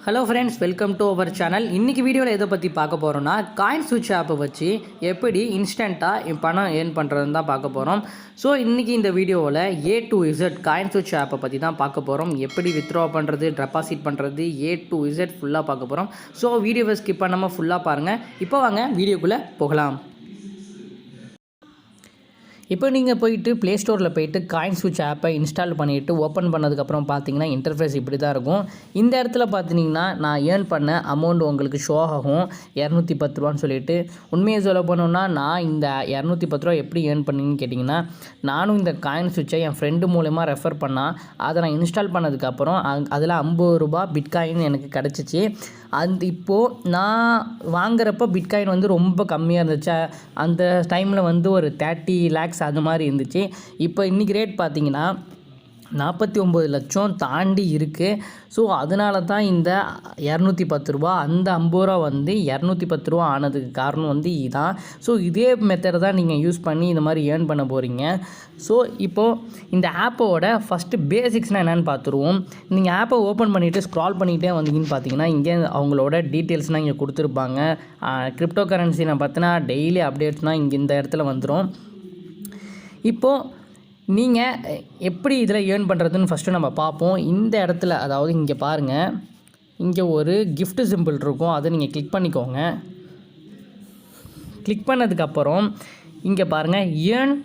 Hello friends, welcome to our channel. இன்றைக்கி வீடியோவில் எதை பற்றி பார்க்க போகிறோன்னா, காயின்ஸ்விட்ச் ஆப்பை வச்சு எப்படி இன்ஸ்டண்ட்டாக பணம் ஏர்ன் பண்ணுறதுன்னு தான் பார்க்க போகிறோம். ஸோ இன்றைக்கி இந்த வீடியோவில் A to Z காயின்ஸ்விட்ச் ஆப்பை பற்றி தான் பார்க்க போகிறோம். எப்படி வித்ட்ரா பண்ணுறது, டெபாசிட் பண்ணுறது, A to Z ஃபுல்லாக பார்க்க போகிறோம். ஸோ வீடியோவை ஸ்கிப் பண்ணாமல் ஃபுல்லாக பாருங்கள். இப்போ வாங்க வீடியோக்குள்ளே போகலாம். இப்போ நீங்கள் போயிட்டு ப்ளே ஸ்டோரில் போய்ட்டு காயின்ஸ்விட்ச் ஆப்பை இன்ஸ்டால் பண்ணிவிட்டு ஓப்பன் பண்ணதுக்கப்புறம் பார்த்தீங்கன்னா இன்டர்ஃபேஸ் இப்படி தான் இருக்கும். இந்த இடத்துல பார்த்தீங்கன்னா நான் ஏர்ன் பண்ண அமௌண்ட் உங்களுக்கு ஷோ ஆகும், 210 ரூபான்னு சொல்லிட்டு. உண்மையை சொல்ல போனோம்னா நான் இந்த 210 ரூபா எப்படி ஏர்ன் பண்ணிங்கன்னு கேட்டிங்கன்னா, நானும் இந்த காயின்ஸ்விட்சை என் ஃப்ரெண்டு மூலமாக ரெஃபர் பண்ணால் அதை நான் இன்ஸ்டால் பண்ணதுக்கப்புறம் அதில் 50 ரூபா பிட்காயின் எனக்கு கிடச்சிச்சு. இப்போது நான் வாங்குறப்போ பிட்காயின் வந்து ரொம்ப கம்மியாக இருந்துச்சு. அந்த டைமில் வந்து ஒரு 30 lakhs அது மாதிரி இருந்துச்சு. இப்போ இன்றைக்கி ரேட் பார்த்திங்கன்னா 49 லட்சம் தாண்டி இருக்குது. ஸோ அதனால தான் இந்த 210 ரூபா, அந்த 50 ரூபா வந்து 210 ரூபா ஆனதுக்கு காரணம் வந்து இதுதான். ஸோ இதே மெத்தட் தான் நீங்கள் யூஸ் பண்ணி இந்த மாதிரி ஏர்ன் பண்ண போகிறீங்க. ஸோ இப்போது இந்த ஆப்போட ஃபஸ்ட்டு பேசிக்ஸ்னால் என்னென்னு பார்த்துருவோம். நீங்கள் ஆப்பை ஓப்பன் பண்ணிவிட்டு ஸ்க்ரால் பண்ணிகிட்டே வந்தீங்கன்னு பார்த்தீங்கன்னா, இங்கே அவங்களோட டீட்டெயில்ஸ்னால் இங்கே கொடுத்துருப்பாங்க. கிரிப்டோ கரன்சி நான் பார்த்தினா டெய்லி அப்டேட்ஸ்னால் இங்கே இந்த இடத்துல வந்துடும். இப்போது நீங்கள் எப்படி இதில் ஏர்ன் பண்ணுறதுன்னு ஃபஸ்ட்டு நம்ம பார்ப்போம். இந்த இடத்துல, அதாவது இங்கே பாருங்கள், இங்கே ஒரு gift சிம்பிள் இருக்கும், அதை நீங்கள் கிளிக் பண்ணிக்கோங்க. கிளிக் பண்ணதுக்கப்புறம் இங்கே பாருங்கள், earn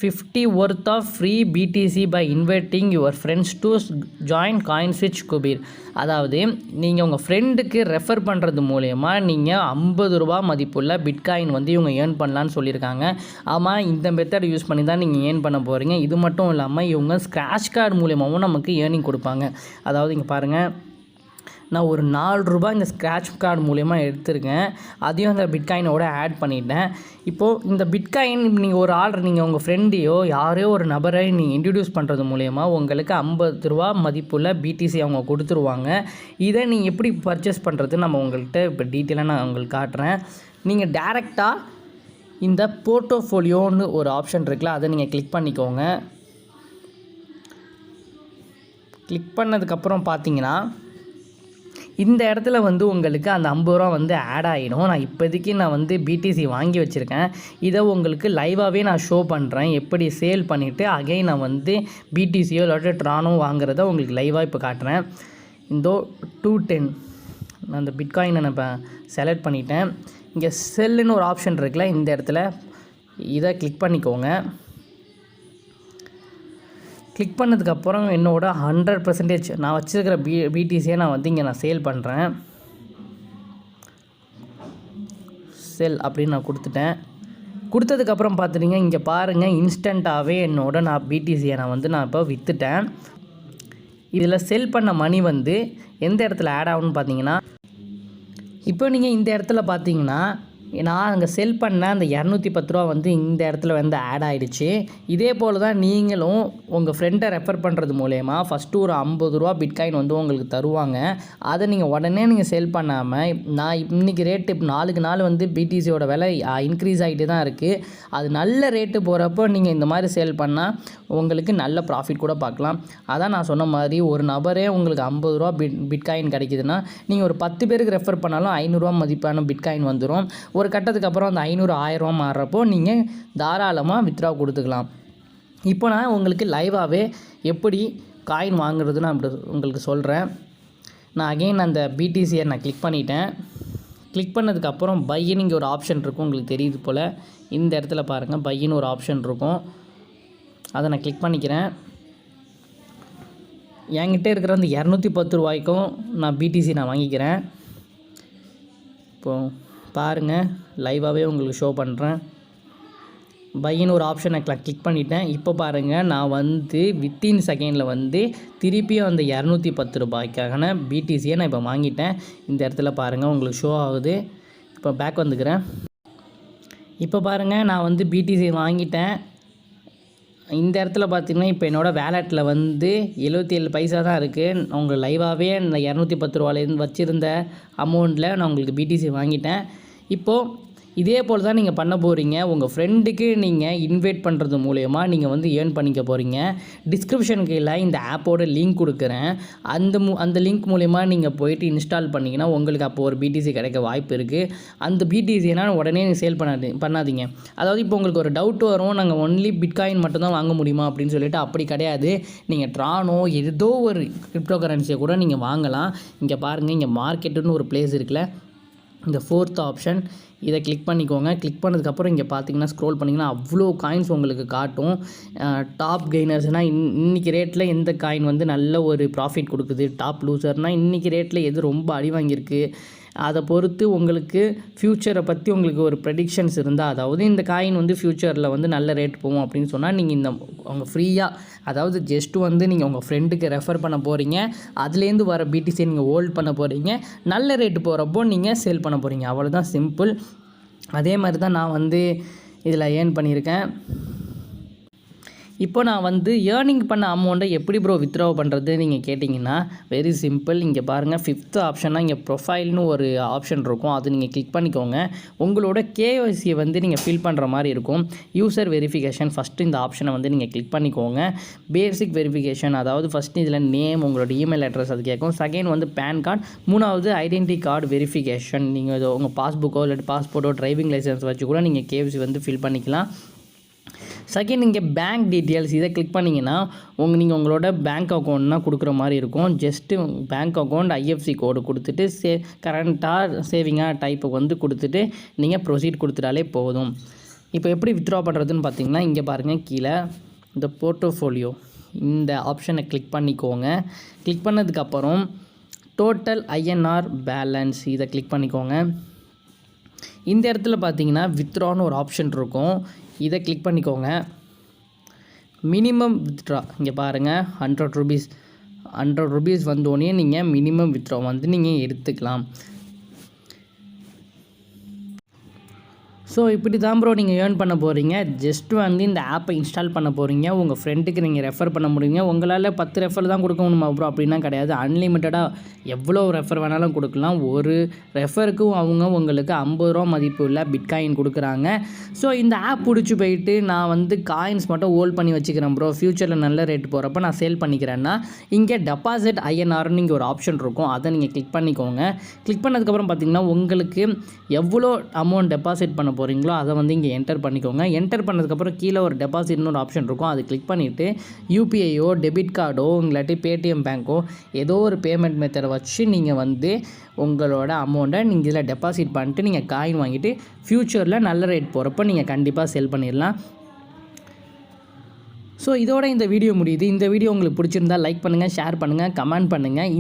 50 worth of free BTC by inviting your friends to join Coinswitch KUBER. அதாவது நீங்கள் உங்கள் ஃப்ரெண்டுக்கு ரெஃபர் பண்ணுறது மூலயமா நீங்கள் 50 ரூபா மதிப்புள்ள பிட்காயின் வந்து இவங்க ஏர்ன் பண்ணலான்னு சொல்லியிருக்காங்க. ஆமாம், இந்த மெத்தட் யூஸ் பண்ணி தான் நீங்கள் ஏர்ன் பண்ண போகிறீங்க. இது மட்டும் இல்லாமல் இவங்க ஸ்க்ராட்ச் கார்டு மூலயமாவும் நமக்கு ஏர்னிங் கொடுப்பாங்க. அதாவது இங்கே பாருங்கள், நான் ஒரு 4 ரூபா இந்த ஸ்க்ராட்ச் கார்டு மூலயமா எடுத்திருக்கேன். அதையும் அந்த பிட்காயினோட ஆட் பண்ணிட்டேன். இப்போது இந்த பிட்காயின் நீங்கள் ஒரு ஆர்டர், நீங்கள் உங்கள் ஃப்ரெண்டையோ யாரையோ ஒரு நபரை நீங்கள் இன்ட்ரடியூஸ் பண்ணுறது மூலயமா உங்களுக்கு 50 ரூபா மதிப்புள்ள பிடிசி அவங்க கொடுத்துருவாங்க. இதை நீங்கள் எப்படி பர்ச்சேஸ் பண்ணுறது நம்ம உங்கள்கிட்ட இப்போ டீட்டெயிலாக நான் உங்களுக்கு காட்டுறேன். நீங்கள் டேரெக்டாக இந்த போர்ட்டோஃபோலியோன்னு ஒரு ஆப்ஷன் இருக்குல்ல, அதை நீங்கள் கிளிக் பண்ணிக்கோங்க. கிளிக் பண்ணதுக்கப்புறம் பார்த்தீங்கன்னா இந்த இடத்துல வந்து உங்களுக்கு அந்த 50 ரூபா வந்து ஆட் ஆகிடும். நான் இப்போதைக்கு வந்து பிடிசி வாங்கி வச்சுருக்கேன். இதை உங்களுக்கு லைவாகவே நான் ஷோ பண்ணுறேன். எப்படி சேல் பண்ணிவிட்டு அகைன் நான் வந்து பிடிசியோ இல்லாட்டி ட்ரானோ வாங்குறத உங்களுக்கு லைவாக இப்போ காட்டுறேன். இந்த 210 நான் அந்த பிட்காயினை நான் இப்போ செலக்ட் பண்ணிட்டேன். இங்கே செல்லுன்னு ஒரு ஆப்ஷன் இருக்குல்ல, இந்த இடத்துல இதை கிளிக் பண்ணிக்கோங்க. கிளிக் பண்ணதுக்கப்புறம் என்னோட 100% நான் வச்சுருக்கிற பிடிசியை நான் வந்து இங்கே நான் சேல் பண்ணுறேன். செல் அப்படின்னு நான் கொடுத்ததுக்கப்புறம் பார்த்துட்டிங்க, இங்கே பாருங்கள், இன்ஸ்டண்ட்டாகவே நான் பிடிசியை நான் இப்போ விற்றுட்டேன். இதில் செல் பண்ண மணி வந்து எந்த இடத்துல ஆட் ஆகும்னு பார்த்தீங்கன்னா, இப்போ நீங்கள் இந்த இடத்துல பார்த்தீங்கன்னா நான் அங்கே செல் பண்ண அந்த 210 ரூபா வந்து இந்த இடத்துல வந்து ஆட் ஆகிடுச்சு. இதே போல் தான் நீங்களும் உங்கள் ஃப்ரெண்டை ரெஃபர் பண்ணுறது மூலயமா ஃபஸ்ட்டு ஒரு 50 ரூபா பிட்காயின் வந்து உங்களுக்கு தருவாங்க. அதை நீங்கள் உடனே நீங்கள் செல் பண்ணாமல், நான் இன்றைக்கி ரேட்டு நாளுக்கு நாள் வந்து பிடிசியோட விலை இன்க்ரீஸ் ஆகிட்டு தான் இருக்குது. அது நல்ல ரேட்டு போகிறப்போ நீங்கள் இந்த மாதிரி சேல் பண்ணால் உங்களுக்கு நல்ல ப்ராஃபிட் கூட பார்க்கலாம். அதான் நான் சொன்ன மாதிரி ஒரு நபரே உங்களுக்கு 50 ரூபா பிட்காயின் கிடைக்குதுன்னா நீங்கள் ஒரு 10 பேருக்கு ரெஃபர் பண்ணாலும் 500 ரூபா மதிப்பான பிட்காயின் வந்துடும். ஒரு கட்டத்துக்கு அப்புறம் அந்த 500 1000 ரூபா மாறுறப்போ நீங்கள் தாராளமாக வித்ட்ரா கொடுத்துக்கலாம். இப்போ நான் உங்களுக்கு லைவாகவே எப்படி காயின் வாங்குறதுன்னு அப்படி உங்களுக்கு சொல்கிறேன். நான் அகெயின் அந்த பிடிசியை நான் கிளிக் பண்ணிட்டேன். கிளிக் பண்ணதுக்கப்புறம் பையின்னு இங்கே ஒரு ஆப்ஷன் இருக்கும், உங்களுக்கு தெரியுது போல். இந்த இடத்துல பாருங்கள், பையின்னு ஒரு ஆப்ஷன் இருக்கும், அதை நான் கிளிக் பண்ணிக்கிறேன். என்கிட்ட இருக்கிற அந்த 210 ரூபாய்க்கும் நான் பிடிசி நான் வாங்கிக்கிறேன். இப்போது பாருங்கள், லைவாகவே உங்களுக்கு ஷோ பண்ணுறேன். பையின்னு ஒரு ஆப்ஷனை கிளிக் பண்ணிட்டேன். இப்போ பாருங்கள், நான் வந்து வித்தின் செகண்டில் வந்து திருப்பியும் அந்த 210 ரூபாய்க்கான பிடிசியை நான் இப்போ வாங்கிட்டேன். இந்த இடத்துல பாருங்கள், உங்களுக்கு ஷோ ஆகுது. இப்போ பேக் வந்துக்கிறேன். இப்போ பாருங்கள், நான் வந்து பிடிசி வாங்கிட்டேன். இந்த இடத்துல பார்த்திங்கன்னா இப்போ என்னோடய வேலெட்டில் வந்து 77 பைசா தான் இருக்குது. உங்களுக்கு லைவாகவே இந்த 210 ரூபாலேருந்து வச்சுருந்த அமௌண்ட்டில் நான் உங்களுக்கு பிடிசி வாங்கிட்டேன். இப்போது இதே போல் தான் நீங்கள் பண்ண போகிறீங்க. உங்கள் ஃப்ரெண்டுக்கு நீங்கள் இன்வைட் பண்ணுறது மூலயமா நீங்கள் வந்து ஏர்ன் பண்ணிக்க போகிறீங்க. டிஸ்கிரிப்ஷனுக்கு கீழே இந்த ஆப்போட லிங்க் கொடுக்குறேன். அந்த லிங்க் மூலயமா நீங்கள் போயிட்டு இன்ஸ்டால் பண்ணிங்கன்னா உங்களுக்கு அப்போ ஒரு பிடிசி கிடைக்க வாய்ப்பு இருக்குது. அந்த பிடிசினா உடனே நீங்கள் சேல் பண்ணாதீங்க. அதாவது இப்போ உங்களுக்கு ஒரு டவுட் வரும், நாங்கள் ஒன்லி பிட்காயின் மட்டும்தான் வாங்க முடியுமா அப்படின்னு சொல்லிட்டு. அப்படி கிடையாது. நீங்கள் ட்ரானோ ஏதோ ஒரு கிரிப்டோ கரன்சியை கூட நீங்கள் வாங்கலாம். இங்கே பாருங்கள், இங்கே மார்க்கெட்டுன்னு ஒரு பிளேஸ் இருக்குல்ல, இந்த 4th ஆப்ஷன் இதை கிளிக் பண்ணிக்கோங்க. கிளிக் பண்ணதுக்கப்புறம் இங்கே பார்த்தீங்கன்னா ஸ்க்ரோல் பண்ணிங்கன்னா அவ்வளோ காயின்ஸ் உங்களுக்கு காட்டும். டாப் கெய்னர்ஸ்னால் இன்றைக்கி ரேட்டில் எந்த காயின் வந்து நல்ல ஒரு ப்ராஃபிட் கொடுக்குது, டாப் லூசர்னால் இன்றைக்கி ரேட்டில் எது ரொம்ப அடி வாங்கியிருக்கு, அதை பொறுத்து உங்களுக்கு ஃப்யூச்சரை பற்றி உங்களுக்கு ஒரு ப்ரெடிக்ஷன்ஸ் இருந்தால், அதாவது இந்த காயின் வந்து ஃப்யூச்சரில் வந்து நல்ல ரேட் போகும் அப்படின்னு சொன்னால் நீங்கள் இந்த உங்கள் ஃப்ரீயாக, அதாவது ஜஸ்ட்டு வந்து நீங்கள் உங்கள் ஃப்ரெண்டுக்கு ரெஃபர் பண்ண போகிறீங்க, அதுலேருந்து வர பிடிசியை நீங்கள் ஹோல்ட் பண்ண போகிறீங்க, நல்ல ரேட்டு போகிறப்போ நீங்கள் சேல் பண்ண போகிறீங்க. அவ்வளோதான், சிம்பிள். அதே மாதிரி தான் நான் வந்து இதில் ஏர்ன் பண்ணியிருக்கேன். இப்போ நான் வந்து ஏர்னிங் பண்ண அமௌண்ட்டை எப்படி ப்ரோ வித்ட்ரா பண்ணுறது நீங்கள் கேட்டிங்கன்னா வெரி சிம்பிள். இங்கே பாருங்கள், 5th ஆப்ஷனாக இங்கே ப்ரொஃபைல்னு ஒரு ஆப்ஷன் இருக்கும். அது நீங்கள் கிளிக் பண்ணிக்கோங்க. உங்களோட கேஒய்சியை வந்து நீங்கள் ஃபில் பண்ணுற மாதிரி இருக்கும். யூசர் வெரிஃபிகேஷன் ஃபஸ்ட்டு இந்த ஆப்ஷனை வந்து நீங்கள் கிளிக் பண்ணிக்கோங்க. பேசிக் வெரிஃபிகேஷன், அதாவது ஃபஸ்ட்டு இதில் நேம், உங்களோட இமெயில் அட்ரஸ் அது கேட்கும். செகண்ட் வந்து பேன் கார்டு. மூணாவது ஐடென்டி கார்டு வெரிஃபிகேஷன். நீங்கள் இது உங்கள் பாஸ்புக்கோ இல்லாட்டி பாஸ்போர்ட்டோ டிரைவிங் லைசன்ஸ் வச்சு கூட நீங்கள் கேஒய்சி வந்து ஃபில் பண்ணிக்கலாம். செகண்ட் இங்கே பேங்க் டீட்டெயில்ஸ், இதை கிளிக் பண்ணிங்கன்னா நீங்கள் உங்களோட பேங்க் அக்கௌண்ட்னா கொடுக்குற மாதிரி இருக்கும். ஜஸ்ட்டு பேங்க் அக்கௌண்ட் ஐஎஃப்சி கோடு கொடுத்துட்டு கரண்ட்டாக சேவிங்காக டைப்பை வந்து கொடுத்துட்டு நீங்கள் ப்ரொசீட் கொடுத்துட்டாலே போதும். இப்போ எப்படி வித்ட்ரா பண்ணுறதுன்னு பார்த்தீங்கன்னா இங்கே பாருங்கள், கீழே இந்த போர்ட்ஃபோலியோ இந்த ஆப்ஷனை கிளிக் பண்ணிக்கோங்க. கிளிக் பண்ணதுக்கப்புறம் டோட்டல் ஐஎன்ஆர் பேலன்ஸ் இதை கிளிக் பண்ணிக்கோங்க. இந்த இடத்துல பார்த்தீங்கன்னா வித்ட்ரான்னு ஒரு ஆப்ஷன் இருக்கும். இதை கிளிக் பண்ணிக்கோங்க. மினிமம் வித்ட்ரா இங்கே பாருங்கள், 100 ரூபீஸ் வந்தோடனே நீங்கள் மினிமம் வித்ட்ரா வந்து நீங்கள் எடுத்துக்கலாம். ஸோ இப்படி தான் ப்ரோ நீங்கள் ஏர்ன் பண்ண போகிறீங்க. ஜஸ்ட் வந்து இந்த ஆப்பை இன்ஸ்டால் பண்ண போகிறீங்க. உங்கள் ஃப்ரெண்டுக்கு நீங்கள் ரெஃபர் பண்ண முடியுங்க. உங்களால் 10 ரெஃபர் தான் கொடுக்க முடியுமா ப்ரோ அப்படின்னா கிடையாது. அன்லிமிட்டடாக எவ்வளோ ரெஃபர் வேணாலும் கொடுக்கலாம். ஒரு ரெஃபருக்கும் அவங்க உங்களுக்கு 50 ரூபா மதிப்பு உள்ள பிட்காயின் கொடுக்குறாங்க. ஸோ இந்த ஆப் பிடிச்சி போயிட்டு நான் வந்து காயின்ஸ் மட்டும் ஹோல்ட் பண்ணி வச்சுக்கிறேன் ப்ரோ, ஃப்யூச்சரில் நல்ல ரேட் போகிறப்ப நான் சேல் பண்ணிக்கிறேன்னா இங்கே டெபாசிட் ஐஎன்ஆர்னு இங்கே ஒரு ஆப்ஷன் இருக்கும். அதை நீங்கள் கிளிக் பண்ணிக்கோங்க. கிளிக் பண்ணதுக்கப்புறம் பார்த்தீங்கன்னா உங்களுக்கு எவ்வளோ அமௌண்ட் டெபாசிட் பண்ண போகிறீங்களோ அதை வந்து இங்கே என்டர் பண்ணிக்கோங்க. என்டர் பண்ணதுக்கப்புறம் கீழே ஒரு டெபாசிட்னு ஒரு ஆப்ஷன் இருக்கும். அது கிளிக் பண்ணிவிட்டு யூபிஐயோ டெபிட் கார்டோ இல்லாட்டி பேடிஎம் பேங்க்கோ ஏதோ ஒரு பேமெண்ட் மெத்தடை வச்சு நீங்கள் வந்து உங்களோட அமௌண்ட்டை நீங்கள் இதில் டெபாசிட் பண்ணிட்டு நீங்கள் காயின் வாங்கிட்டு ஃப்யூச்சரில் நல்ல ரேட் போகிறப்ப நீங்கள் கண்டிப்பாக செல் பண்ணிடலாம். ஸோ இதோட இந்த வீடியோ முடியுது. இந்த வீடியோ உங்களுக்கு பிடிச்சிருந்தால் லைக் பண்ணுங்கள், ஷேர் பண்ணுங்கள், கமெண்ட் பண்ணுங்கள்.